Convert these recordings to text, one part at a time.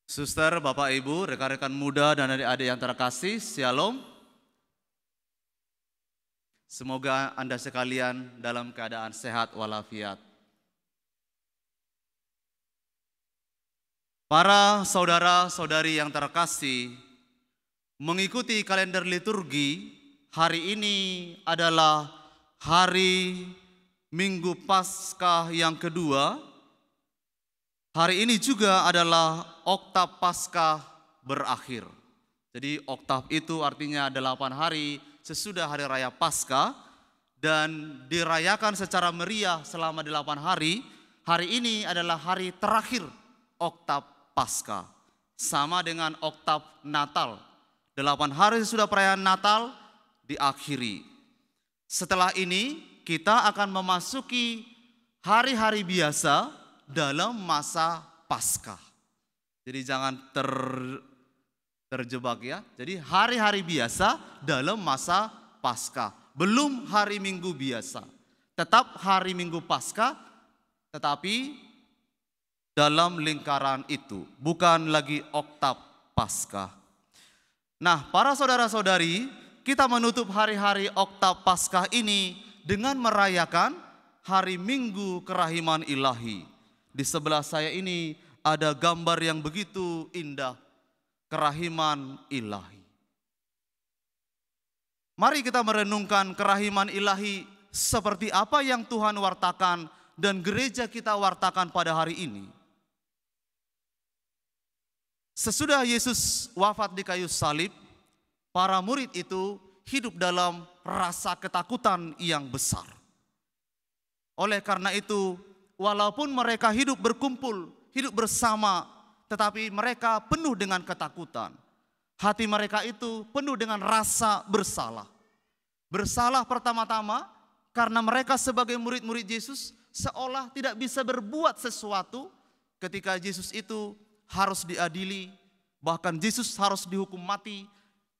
Suster, Bapak, Ibu, rekan-rekan muda dan adik-adik yang terkasih, Shalom. Semoga Anda sekalian dalam keadaan sehat walafiat. Para saudara-saudari yang terkasih, mengikuti kalender liturgi, hari ini adalah hari Minggu Paskah yang kedua. Hari ini juga adalah oktav Paskah berakhir. Jadi oktav itu artinya 8 hari sesudah hari raya Paskah dan dirayakan secara meriah selama 8 hari. Hari ini adalah hari terakhir oktav Paskah. Sama dengan oktav Natal. 8 hari sesudah perayaan Natal diakhiri. Setelah ini kita akan memasuki hari-hari biasa dalam masa Paskah. Jadi jangan terjebak ya. Jadi hari-hari biasa dalam masa Paskah. Belum hari Minggu biasa. Tetap hari Minggu Paskah, tetapi dalam lingkaran itu. Bukan lagi oktav Paskah. Nah, para saudara-saudari, kita menutup hari-hari oktav Paskah ini dengan merayakan hari Minggu Kerahiman Ilahi. Di sebelah saya ini ada gambar yang begitu indah, kerahiman ilahi. Mari kita merenungkan kerahiman ilahi seperti apa yang Tuhan wartakan dan gereja kita wartakan pada hari ini. Sesudah Yesus wafat di kayu salib, para murid itu hidup dalam rasa ketakutan yang besar. Oleh karena itu, walaupun mereka hidup berkumpul, hidup bersama, tetapi mereka penuh dengan ketakutan. Hati mereka itu penuh dengan rasa bersalah. Bersalah pertama-tama karena mereka sebagai murid-murid Yesus seolah tidak bisa berbuat sesuatu ketika Yesus itu harus diadili. Bahkan Yesus harus dihukum mati,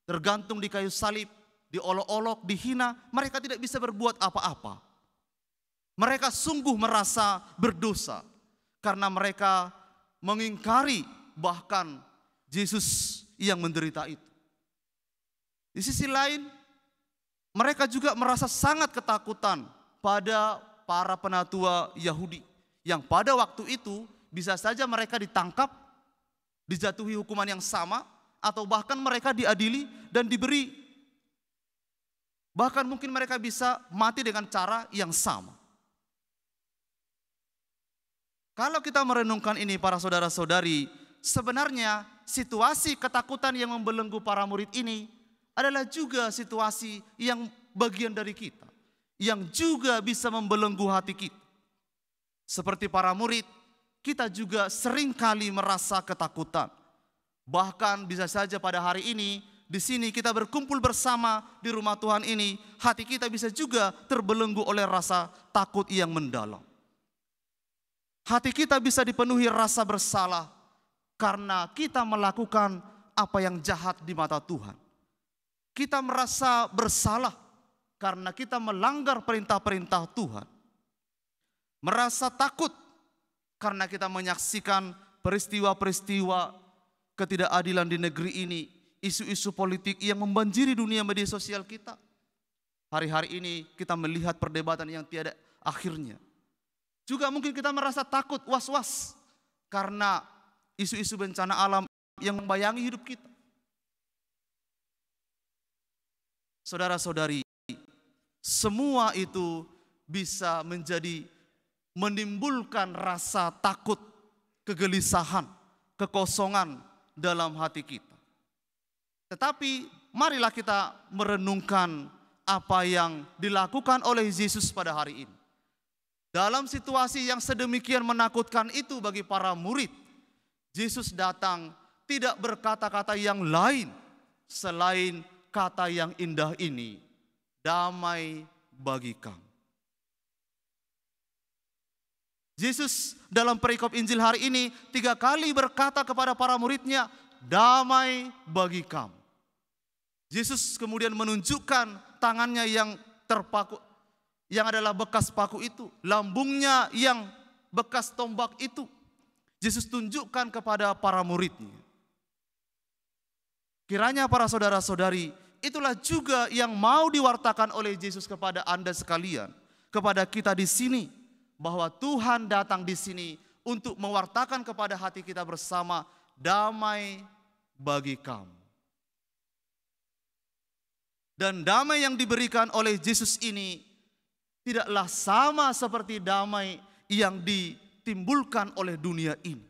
tergantung di kayu salib, diolok-olok, dihina. Mereka tidak bisa berbuat apa-apa. Mereka sungguh merasa berdosa karena mereka mengingkari bahkan Yesus yang menderita itu. Di sisi lain, mereka juga merasa sangat ketakutan pada para penatua Yahudi yang pada waktu itu bisa saja mereka ditangkap, dijatuhi hukuman yang sama, atau bahkan mereka diadili dan diberi. Bahkan mungkin mereka bisa mati dengan cara yang sama. Kalau kita merenungkan ini para saudara-saudari, sebenarnya situasi ketakutan yang membelenggu para murid ini adalah juga situasi yang bagian dari kita. Yang juga bisa membelenggu hati kita. Seperti para murid, kita juga seringkali merasa ketakutan. Bahkan bisa saja pada hari ini, di sini kita berkumpul bersama di rumah Tuhan ini, hati kita bisa juga terbelenggu oleh rasa takut yang mendalam. Hati kita bisa dipenuhi rasa bersalah karena kita melakukan apa yang jahat di mata Tuhan. Kita merasa bersalah karena kita melanggar perintah-perintah Tuhan. Merasa takut karena kita menyaksikan peristiwa-peristiwa ketidakadilan di negeri ini, isu-isu politik yang membanjiri dunia media sosial kita. Hari-hari ini kita melihat perdebatan yang tiada akhirnya. Juga mungkin kita merasa takut, was-was karena isu-isu bencana alam yang membayangi hidup kita. Saudara-saudari, semua itu bisa menimbulkan rasa takut, kegelisahan, kekosongan dalam hati kita. Tetapi marilah kita merenungkan apa yang dilakukan oleh Yesus pada hari ini. Dalam situasi yang sedemikian menakutkan itu bagi para murid, Yesus datang tidak berkata-kata yang lain selain kata yang indah ini, damai bagi kamu. Yesus dalam perikop Injil hari ini 3 kali berkata kepada para muridnya, damai bagi kamu. Yesus kemudian menunjukkan tangannya yang terpaku, yang adalah bekas paku itu, lambungnya yang bekas tombak itu. Yesus tunjukkan kepada para muridnya. Kiranya para saudara-saudari, itulah juga yang mau diwartakan oleh Yesus kepada Anda sekalian, kepada kita di sini, bahwa Tuhan datang di sini untuk mewartakan kepada hati kita bersama damai bagi kamu. Dan damai yang diberikan oleh Yesus ini tidaklah sama seperti damai yang ditimbulkan oleh dunia ini.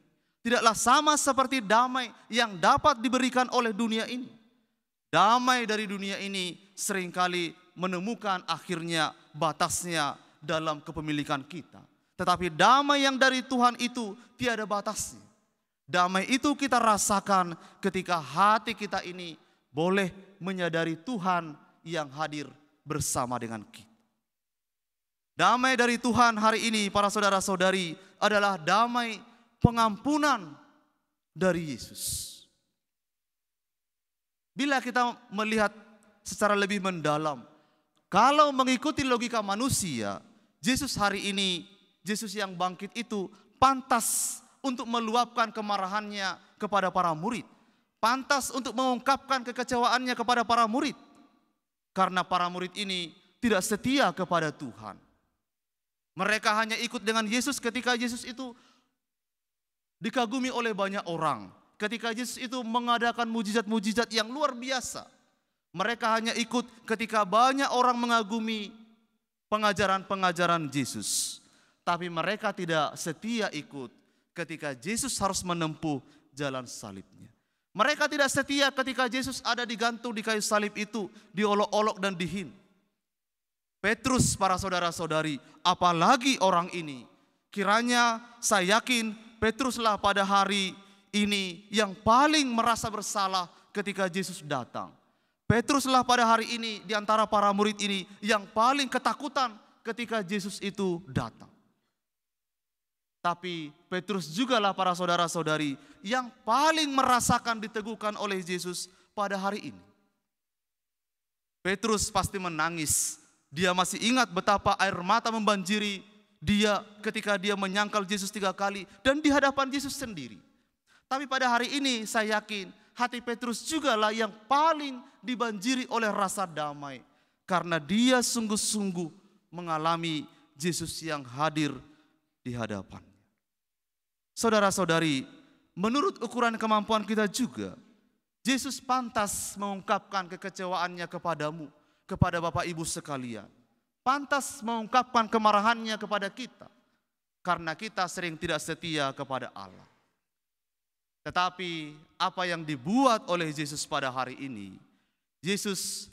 Tidaklah sama seperti damai yang dapat diberikan oleh dunia ini. Damai dari dunia ini seringkali menemukan akhirnya batasnya dalam kepemilikan kita. Tetapi damai yang dari Tuhan itu tiada batasnya. Damai itu kita rasakan ketika hati kita ini boleh menyadari Tuhan yang hadir bersama dengan kita. Damai dari Tuhan hari ini para saudara-saudari adalah damai pengampunan dari Yesus. Bila kita melihat secara lebih mendalam, kalau mengikuti logika manusia, Yesus hari ini, Yesus yang bangkit itu pantas untuk meluapkan kemarahannya kepada para murid. Pantas untuk mengungkapkan kekecewaannya kepada para murid. Karena para murid ini tidak setia kepada Tuhan. Mereka hanya ikut dengan Yesus ketika Yesus itu dikagumi oleh banyak orang. Ketika Yesus itu mengadakan mujizat-mujizat yang luar biasa. Mereka hanya ikut ketika banyak orang mengagumi pengajaran-pengajaran Yesus. Tapi mereka tidak setia ikut ketika Yesus harus menempuh jalan salibnya. Mereka tidak setia ketika Yesus ada digantung di kayu salib itu, diolok-olok dan dihina. Petrus, para saudara-saudari, apalagi orang ini. Kiranya saya yakin Petruslah pada hari ini yang paling merasa bersalah ketika Yesus datang. Petruslah pada hari ini di antara para murid ini yang paling ketakutan ketika Yesus itu datang. Tapi Petrus jugalah para saudara-saudari yang paling merasakan diteguhkan oleh Yesus pada hari ini. Petrus pasti menangis. Dia masih ingat betapa air mata membanjiri dia ketika dia menyangkal Yesus 3 kali dan di hadapan Yesus sendiri. Tapi pada hari ini saya yakin hati Petrus jugalah yang paling dibanjiri oleh rasa damai. Karena dia sungguh-sungguh mengalami Yesus yang hadir di hadapannya. Saudara-saudari, menurut ukuran kemampuan kita juga, Yesus pantas mengungkapkan kekecewaannya kepadamu, kepada Bapak Ibu sekalian. Pantas mengungkapkan kemarahannya kepada kita, karena kita sering tidak setia kepada Allah. Tetapi apa yang dibuat oleh Yesus pada hari ini, Yesus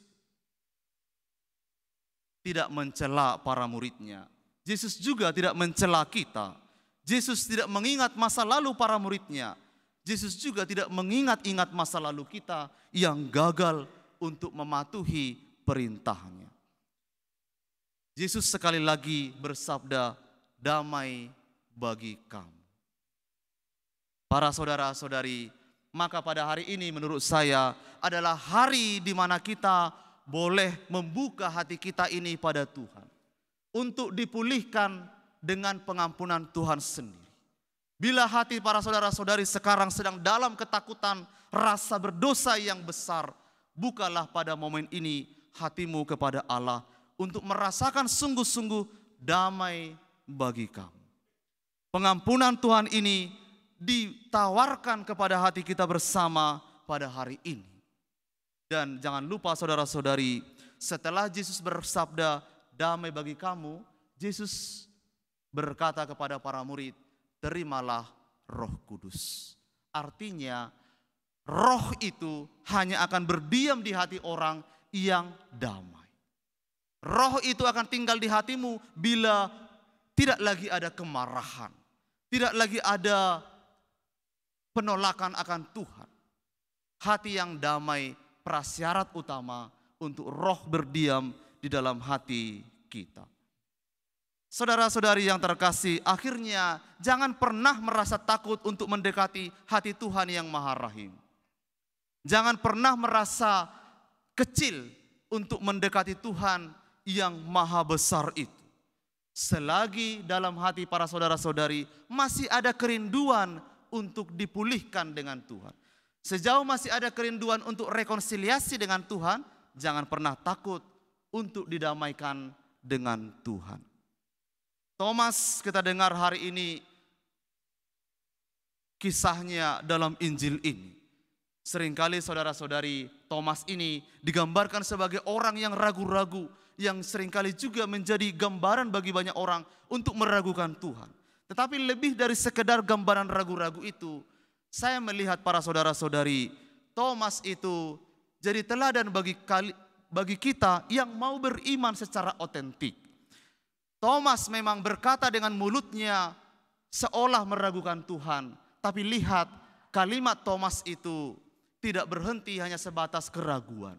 tidak mencela para muridnya. Yesus juga tidak mencela kita. Yesus tidak mengingat masa lalu para muridnya. Yesus juga tidak mengingat-ingat masa lalu kita yang gagal untuk mematuhi perintahnya. Yesus sekali lagi bersabda, damai bagi kamu. Para saudara-saudari, maka pada hari ini menurut saya adalah hari di mana kita boleh membuka hati kita ini pada Tuhan. Untuk dipulihkan dengan pengampunan Tuhan sendiri. Bila hati para saudara-saudari sekarang sedang dalam ketakutan, rasa berdosa yang besar, bukalah pada momen ini hatimu kepada Allah untuk merasakan sungguh-sungguh damai bagi kamu. Pengampunan Tuhan ini ditawarkan kepada hati kita bersama pada hari ini. Dan jangan lupa saudara-saudari, setelah Yesus bersabda damai bagi kamu, Yesus berkata kepada para murid, terimalah Roh Kudus. Artinya roh itu hanya akan berdiam di hati orang yang damai. Roh itu akan tinggal di hatimu bila tidak lagi ada kemarahan. Tidak lagi ada penolakan akan Tuhan. Hati yang damai prasyarat utama untuk roh berdiam di dalam hati kita. Saudara-saudari yang terkasih, akhirnya jangan pernah merasa takut untuk mendekati hati Tuhan yang Maha Rahim. Jangan pernah merasa kecil untuk mendekati Tuhan yang Maha Besar itu. Selagi dalam hati para saudara-saudari masih ada kerinduan untuk dipulihkan dengan Tuhan, sejauh masih ada kerinduan untuk rekonsiliasi dengan Tuhan, jangan pernah takut untuk didamaikan dengan Tuhan. Thomas kita dengar hari ini kisahnya dalam Injil ini. Seringkali saudara-saudari, Thomas ini digambarkan sebagai orang yang ragu-ragu, yang seringkali juga menjadi gambaran bagi banyak orang untuk meragukan Tuhan. Tetapi lebih dari sekedar gambaran ragu-ragu itu, saya melihat para saudara-saudari, Thomas itu jadi teladan bagi kita yang mau beriman secara otentik. Thomas memang berkata dengan mulutnya seolah meragukan Tuhan, tapi lihat kalimat Thomas itu tidak berhenti hanya sebatas keraguan.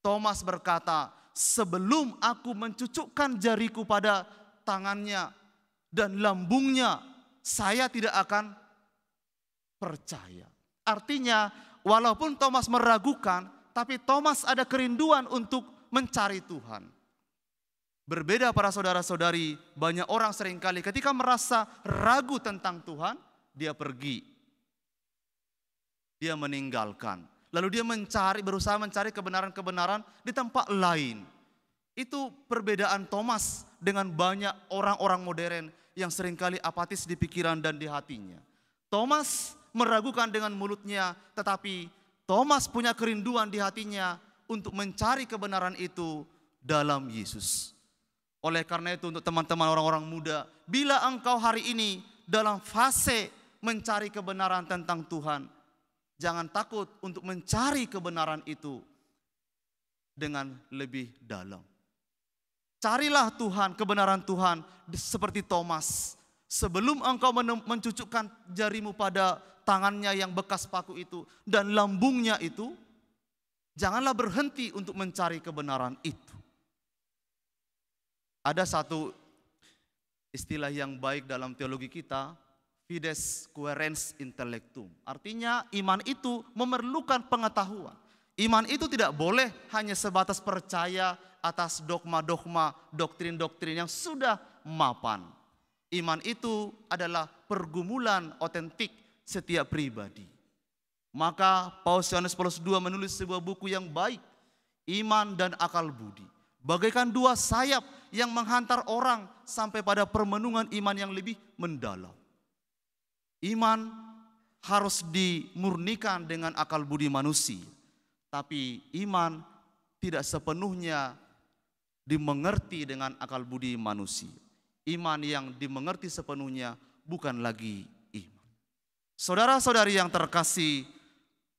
Thomas berkata, sebelum aku mencucukkan jariku pada tangannya dan lambungnya, saya tidak akan percaya. Artinya, walaupun Thomas meragukan, tapi Thomas ada kerinduan untuk mencari Tuhan. Berbeda para saudara-saudari, banyak orang seringkali ketika merasa ragu tentang Tuhan, dia pergi. Dia meninggalkan. Lalu dia berusaha mencari kebenaran-kebenaran di tempat lain. Itu perbedaan Thomas dengan banyak orang-orang modern yang seringkali apatis di pikiran dan di hatinya. Thomas meragukan dengan mulutnya, tetapi Thomas punya kerinduan di hatinya untuk mencari kebenaran itu dalam Yesus. Oleh karena itu untuk teman-teman orang-orang muda, bila engkau hari ini dalam fase mencari kebenaran tentang Tuhan, jangan takut untuk mencari kebenaran itu dengan lebih dalam. Carilah Tuhan, kebenaran Tuhan seperti Thomas. Sebelum engkau mencucukkan jarimu pada tangannya yang bekas paku itu dan lambungnya itu, janganlah berhenti untuk mencari kebenaran itu. Ada satu istilah yang baik dalam teologi kita, fides quaerens intellectum. Artinya iman itu memerlukan pengetahuan. Iman itu tidak boleh hanya sebatas percaya atas dogma-dogma, doktrin-doktrin yang sudah mapan. Iman itu adalah pergumulan otentik setiap pribadi. Maka Paus Yohanes Paulus II menulis sebuah buku yang baik, Iman dan Akal Budi. Bagaikan dua sayap yang menghantar orang sampai pada permenungan iman yang lebih mendalam. Iman harus dimurnikan dengan akal budi manusia. Tapi iman tidak sepenuhnya dimengerti dengan akal budi manusia. Iman yang dimengerti sepenuhnya bukan lagi iman. Saudara-saudari yang terkasih,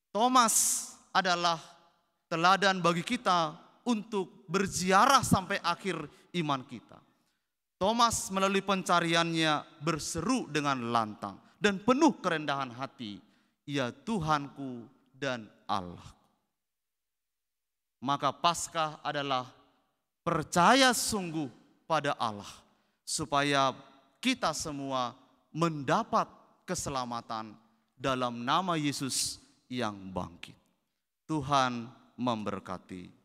Thomas adalah teladan bagi kita untuk berziarah sampai akhir iman kita. Thomas melalui pencariannya berseru dengan lantang dan penuh kerendahan hati, ya Tuhanku dan Allah. Maka Paskah adalah percaya sungguh pada Allah, supaya kita semua mendapat keselamatan dalam nama Yesus yang bangkit. Tuhan memberkati.